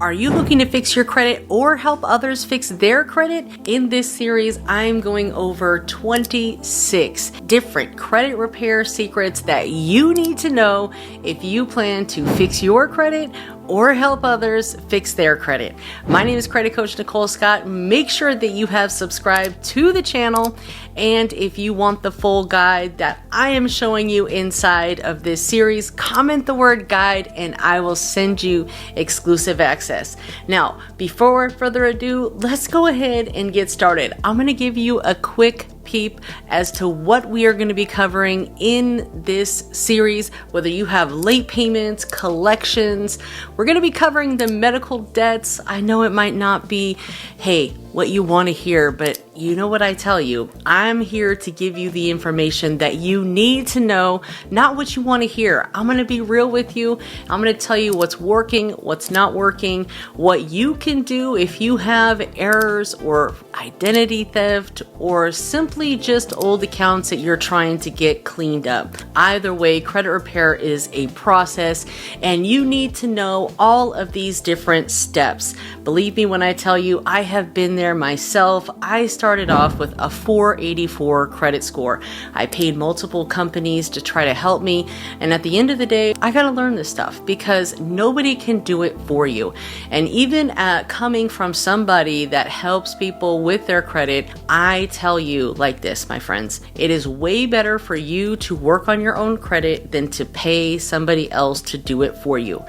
Are you looking to fix your credit or help others fix their credit? In this series, I'm going over 26 different credit repair secrets that you need to know if you plan to fix your credit or help others fix their credit. My name is Credit Coach Nicole Scott. Make sure that you have subscribed to the channel, and if you want the full guide that I am showing you inside of this series, comment the word guide and I will send you exclusive access. Now, before further ado, let's go ahead and get started. I'm going to give you a quick peep as to what we are going to be covering in this series, whether you have late payments, collections. We're going to be covering the medical debts. I know it might not be, hey, what you want to hear, but you know what I tell you. I'm here to give you the information that you need to know, not what you want to hear. I'm going to be real with you. I'm going to tell you what's working, what's not working, what you can do if you have errors or identity theft or simply just old accounts that you're trying to get cleaned up. Either way, credit repair is a process and you need to know all of these different steps. Believe me when I tell you, I have been there myself. I started off with a 484 credit score. I paid multiple companies to try to help me, and at the end of the day, I got to learn this stuff because nobody can do it for you. And even coming from somebody that helps people with their credit, I tell you like this, my friends, it is way better for you to work on your own credit than to pay somebody else to do it for you.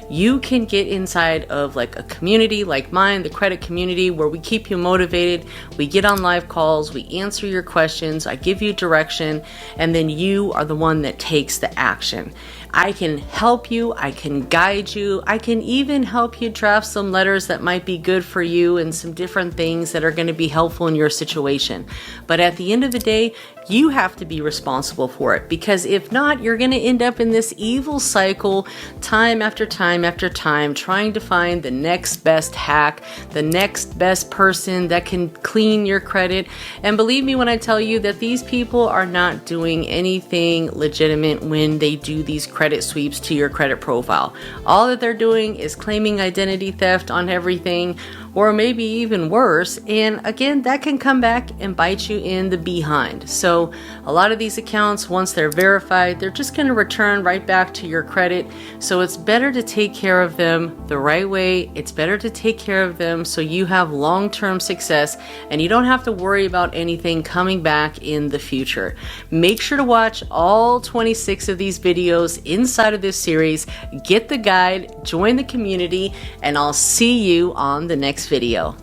You can get inside of like a community like mine, the credit community, where we keep you motivated. We get on live calls, we answer your questions, I give you direction, and then you are the one that takes the action. I can help you, I can guide you, I can even help you draft some letters that might be good for you and some different things that are going to be helpful in your situation. But at the end of the day, you have to be responsible for it, because if not, you're going to end up in this evil cycle time after time after time, trying to find the next best hack, the next best person that can clean your credit. And believe me when I tell you that these people are not doing anything legitimate when they do these credit sweeps to your credit profile. All that they're doing is claiming identity theft on everything, or maybe even worse. And again, that can come back and bite you in the behind. So a lot of these accounts, once they're verified, they're just going to return right back to your credit. So it's better to take care of them the right way. It's better to take care of them so you have long-term success and you don't have to worry about anything coming back in the future. Make sure to watch all 26 of these videos inside of this series. Get the guide, join the community, and I'll see you on the next video.